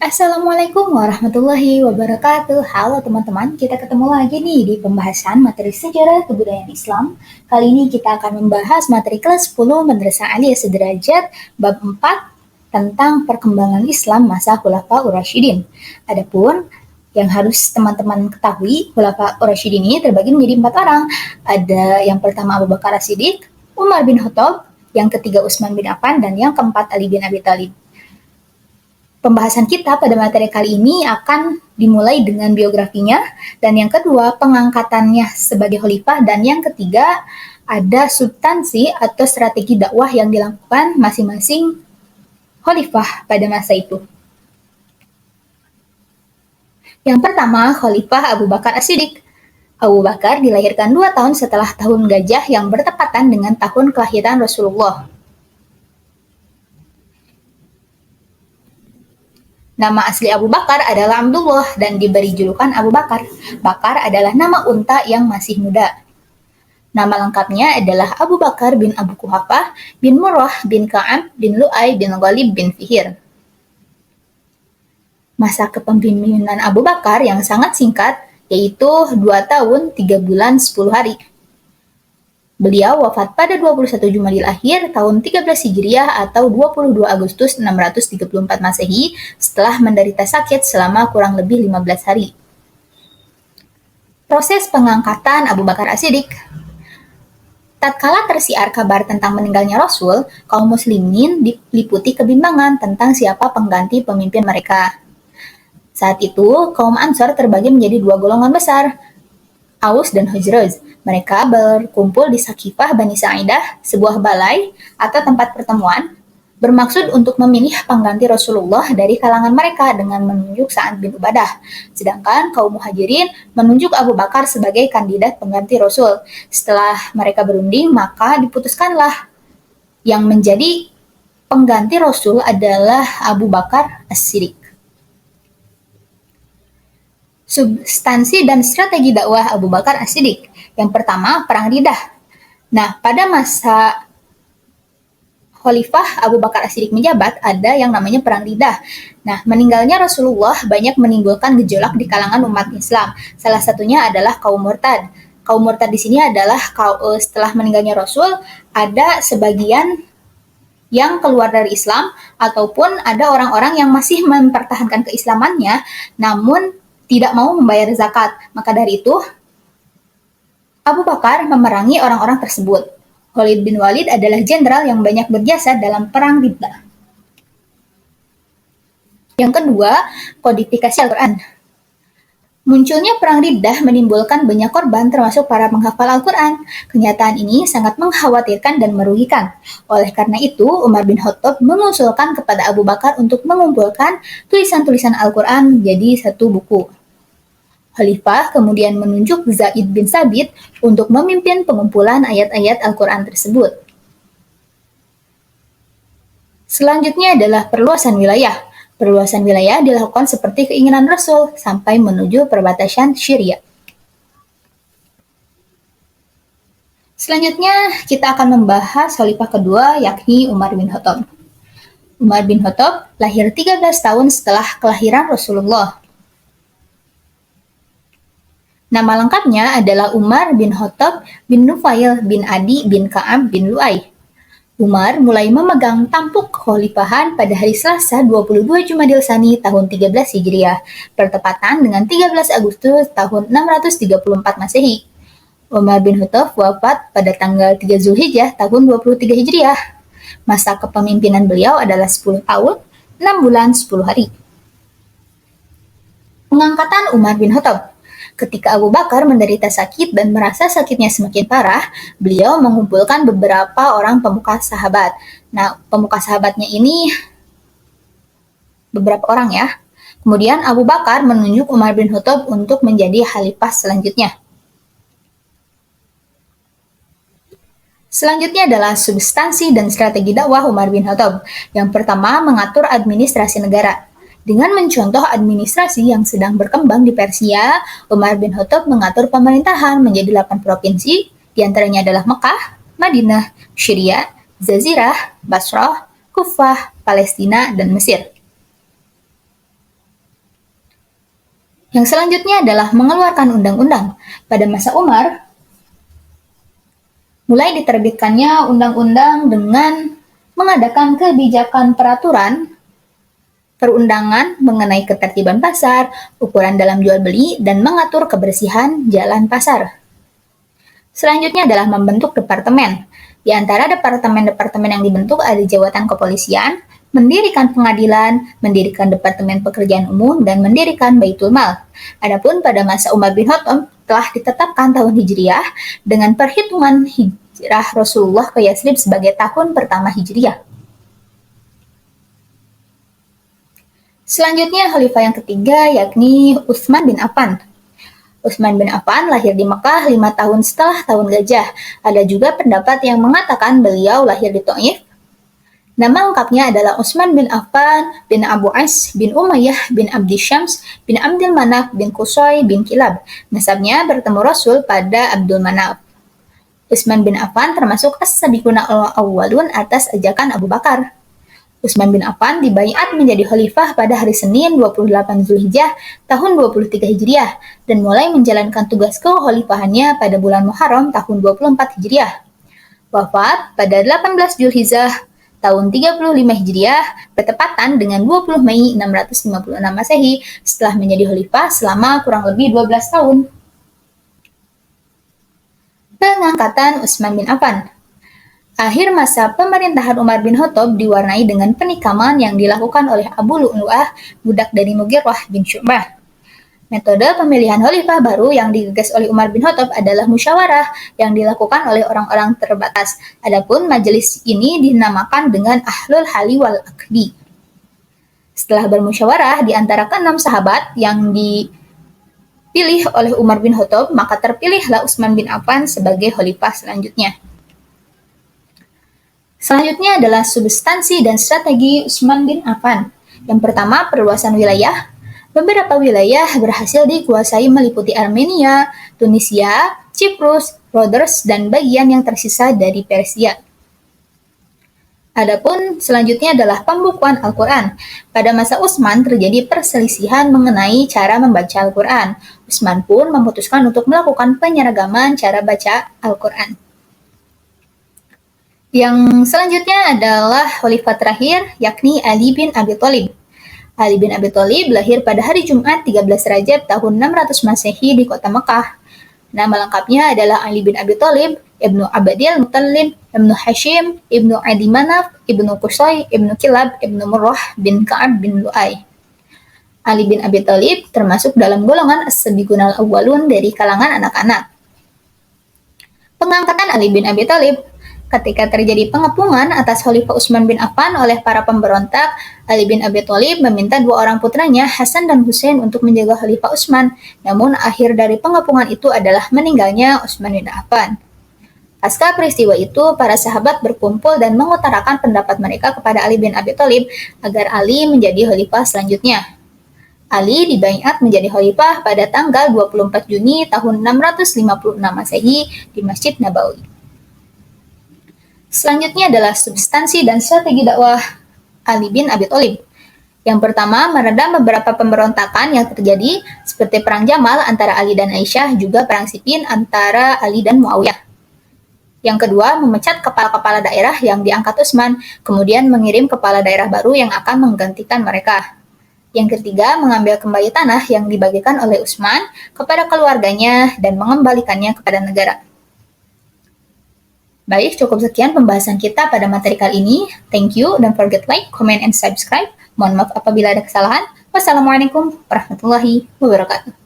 Assalamualaikum warahmatullahi wabarakatuh. Halo teman-teman, kita ketemu lagi nih di pembahasan materi sejarah kebudayaan Islam. Kali ini kita akan membahas materi kelas 10 Madrasah Aliyah Sederajat bab 4 tentang perkembangan Islam masa Khulafaur Rasyidin. Adapun yang harus teman-teman ketahui, Khulafaur Rasyidin ini terbagi menjadi 4 orang. Ada yang pertama Abu Bakar As-Siddiq, Umar bin Khattab, yang ketiga Utsman bin Affan, dan yang keempat Ali bin Abi Thalib. Pembahasan kita pada materi kali ini akan dimulai dengan biografinya, dan yang kedua pengangkatannya sebagai khalifah, dan yang ketiga ada substansi atau strategi dakwah yang dilakukan masing-masing khalifah pada masa itu. Yang pertama, Khalifah Abu Bakar As-Siddiq. Abu Bakar dilahirkan 2 tahun setelah tahun gajah yang bertepatan dengan tahun kelahiran Rasulullah. Nama asli Abu Bakar adalah Abdullah dan diberi julukan Abu Bakar. Bakar adalah nama unta yang masih muda. Nama lengkapnya adalah Abu Bakar bin Abu Quhafah bin Murrah bin Ka'ab bin Lu'ay bin Ghalib bin Fihr. Masa kepemimpinan Abu Bakar yang sangat singkat, yaitu 2 tahun, 3 bulan, 10 hari. Beliau wafat pada 21 Jumadil Akhir tahun 13 Hijriah atau 22 Agustus 634 Masehi setelah menderita sakit selama kurang lebih 15 hari. Proses pengangkatan Abu Bakar As-Siddiq. Tatkala tersiar kabar tentang meninggalnya Rasul, kaum muslimin diliputi kebimbangan tentang siapa pengganti pemimpin mereka. Saat itu, kaum Ansar terbagi menjadi 2 golongan besar, Aus dan Khazraj. Mereka berkumpul di Sakifah Bani Sa'idah, sebuah balai atau tempat pertemuan, bermaksud untuk memilih pengganti Rasulullah dari kalangan mereka dengan menunjuk Sa'ad bin Ubadah. Sedangkan kaum Muhajirin menunjuk Abu Bakar sebagai kandidat pengganti Rasul. Setelah mereka berunding, maka diputuskanlah yang menjadi pengganti Rasul adalah Abu Bakar As-Siddiq. Substansi dan strategi dakwah Abu Bakar As-Siddiq. Yang pertama, Perang Riddah. Nah, pada masa Khalifah Abu Bakar As-Siddiq menjabat, ada yang namanya Perang Riddah. Nah, meninggalnya Rasulullah banyak menimbulkan gejolak di kalangan umat Islam. Salah satunya adalah kaum murtad. Kaum murtad di sini adalah setelah meninggalnya Rasul, ada sebagian yang keluar dari Islam, ataupun ada orang-orang yang masih mempertahankan keislamannya, namun tidak mau membayar zakat. Maka dari itu, Abu Bakar memerangi orang-orang tersebut. Khalid bin Walid adalah jenderal yang banyak berjasa dalam Perang Riddah. Yang kedua, kodifikasi Al-Quran. Munculnya Perang Riddah menimbulkan banyak korban termasuk para penghafal Al-Quran. Kenyataan ini sangat mengkhawatirkan dan merugikan. Oleh karena itu, Umar bin Khattab mengusulkan kepada Abu Bakar untuk mengumpulkan tulisan-tulisan Al-Quran menjadi satu buku. Khalifah kemudian menunjuk Zaid bin Sabit untuk memimpin pengumpulan ayat-ayat Al-Quran tersebut. Selanjutnya adalah perluasan wilayah. Perluasan wilayah dilakukan seperti keinginan Rasul sampai menuju perbatasan Syria. Selanjutnya kita akan membahas khalifah kedua, yakni Umar bin Khattab. Umar bin Khattab lahir 13 tahun setelah kelahiran Rasulullah. Nama lengkapnya adalah Umar bin Khattab bin Nufail bin Adi bin Ka'ab bin Lu'ay. Umar mulai memegang tampuk kekhalifahan pada hari Selasa 22 Jumadil Tsani tahun 13 Hijriah, bertepatan dengan 13 Agustus tahun 634 Masehi. Umar bin Khattab wafat pada tanggal 3 Zulhijjah tahun 23 Hijriah. Masa kepemimpinan beliau adalah 10 tahun, 6 bulan, 10 hari. Pengangkatan Umar bin Khattab. Ketika Abu Bakar menderita sakit dan merasa sakitnya semakin parah, beliau mengumpulkan beberapa orang pemuka sahabat. Nah, pemuka sahabatnya ini beberapa orang ya. Kemudian Abu Bakar menunjuk Umar bin Khattab untuk menjadi khalifah selanjutnya. Selanjutnya adalah substansi dan strategi dakwah Umar bin Khattab. Yang pertama, mengatur administrasi negara. Dengan mencontoh administrasi yang sedang berkembang di Persia, Umar bin Khattab mengatur pemerintahan menjadi 8 provinsi, diantaranya adalah Mekah, Madinah, Syria, Jazirah, Basrah, Kufah, Palestina, dan Mesir. Yang selanjutnya adalah mengeluarkan undang-undang. Pada masa Umar, mulai diterbitkannya undang-undang dengan mengadakan kebijakan peraturan perundangan mengenai ketertiban pasar, ukuran dalam jual beli, dan mengatur kebersihan jalan pasar. Selanjutnya adalah membentuk departemen. Di antara departemen-departemen yang dibentuk ada jabatan kepolisian, mendirikan pengadilan, mendirikan departemen pekerjaan umum, dan mendirikan Baitul Mal. Adapun pada masa Umar bin Khattab telah ditetapkan tahun Hijriah dengan perhitungan hijrah Rasulullah ke Yathrib sebagai tahun pertama Hijriah. Selanjutnya khalifah yang ketiga yakni Utsman bin Affan. Utsman bin Affan lahir di Mekah 5 tahun setelah tahun gajah. Ada juga pendapat yang mengatakan beliau lahir di Thaif. Nama lengkapnya adalah Utsman bin Affan bin Abu As bin Umayyah bin Abdi Syams bin Abdul Manaf bin Qusay bin Kilab. Nasabnya bertemu Rasul pada Abdul Manaf. Utsman bin Affan termasuk as-sabiquna al-awwalun atas ajakan Abu Bakar. Utsman bin Affan dibaiat menjadi khalifah pada hari Senin 28 Zulhijjah tahun 23 Hijriah dan mulai menjalankan tugas kekhalifahannya pada bulan Muharram tahun 24 Hijriah. Wafat pada 18 Zulhijjah tahun 35 Hijriah bertepatan dengan 20 Mei 656 Masehi setelah menjadi khalifah selama kurang lebih 12 tahun. Pengangkatan Utsman bin Affan. Akhir masa pemerintahan Umar bin Khattab diwarnai dengan penikaman yang dilakukan oleh Abu Lu'lu'ah, budak dari Mughirah bin Syu'bah. Metode pemilihan khalifah baru yang digagas oleh Umar bin Khattab adalah musyawarah yang dilakukan oleh orang-orang terbatas. Adapun majelis ini dinamakan dengan Ahlul Hali wal Aqdi. Setelah bermusyawarah di antara ke-6 sahabat yang dipilih oleh Umar bin Khattab, maka terpilihlah Utsman bin Affan sebagai khalifah selanjutnya. Selanjutnya adalah substansi dan strategi Utsman bin Affan. Yang pertama, perluasan wilayah. Beberapa wilayah berhasil dikuasai meliputi Armenia, Tunisia, Cyprus, Rhodes, dan bagian yang tersisa dari Persia. Adapun selanjutnya adalah pembukuan Al-Quran. Pada masa Utsman terjadi perselisihan mengenai cara membaca Al-Quran. Utsman pun memutuskan untuk melakukan penyeragaman cara baca Al-Quran. Yang selanjutnya adalah khalifah terakhir, yakni Ali bin Abi Thalib. Ali bin Abi Thalib lahir pada hari Jumat 13 Rajab tahun 600 Masehi di kota Mekah. Nama lengkapnya adalah Ali bin Abi Thalib, Ibnu Abdil Muttalib, Ibnu Hashim, Ibnu Adi Manaf, Ibnu Qusay, Ibnu Kilab, Ibnu Murrah bin Ka'ab bin Lu'ay. Ali bin Abi Thalib termasuk dalam golongan as-sabiqunal awwalun dari kalangan anak-anak. Pengangkatan Ali bin Abi Thalib. Ketika terjadi pengepungan atas Khalifah Utsman bin Affan oleh para pemberontak, Ali bin Abi Thalib meminta dua orang putranya, Hasan dan Husain, untuk menjaga Khalifah Utsman. Namun akhir dari pengepungan itu adalah meninggalnya Utsman bin Affan. Pasca peristiwa itu, para sahabat berkumpul dan mengutarakan pendapat mereka kepada Ali bin Abi Thalib agar Ali menjadi khalifah selanjutnya. Ali dibaiat menjadi khalifah pada tanggal 24 Juni tahun 656 Masehi di Masjid Nabawi. Selanjutnya adalah substansi dan strategi dakwah Ali bin Abi Thalib. Yang pertama, meredam beberapa pemberontakan yang terjadi seperti Perang Jamal antara Ali dan Aisyah, juga Perang Siffin antara Ali dan Muawiyah. Yang kedua, memecat kepala-kepala daerah yang diangkat Utsman, kemudian mengirim kepala daerah baru yang akan menggantikan mereka. Yang ketiga, mengambil kembali tanah yang dibagikan oleh Utsman kepada keluarganya dan mengembalikannya kepada negara. Baik, cukup sekian pembahasan kita pada materi kali ini. Thank you, don't forget like, comment, and subscribe. Mohon maaf apabila ada kesalahan. Wassalamualaikum warahmatullahi wabarakatuh.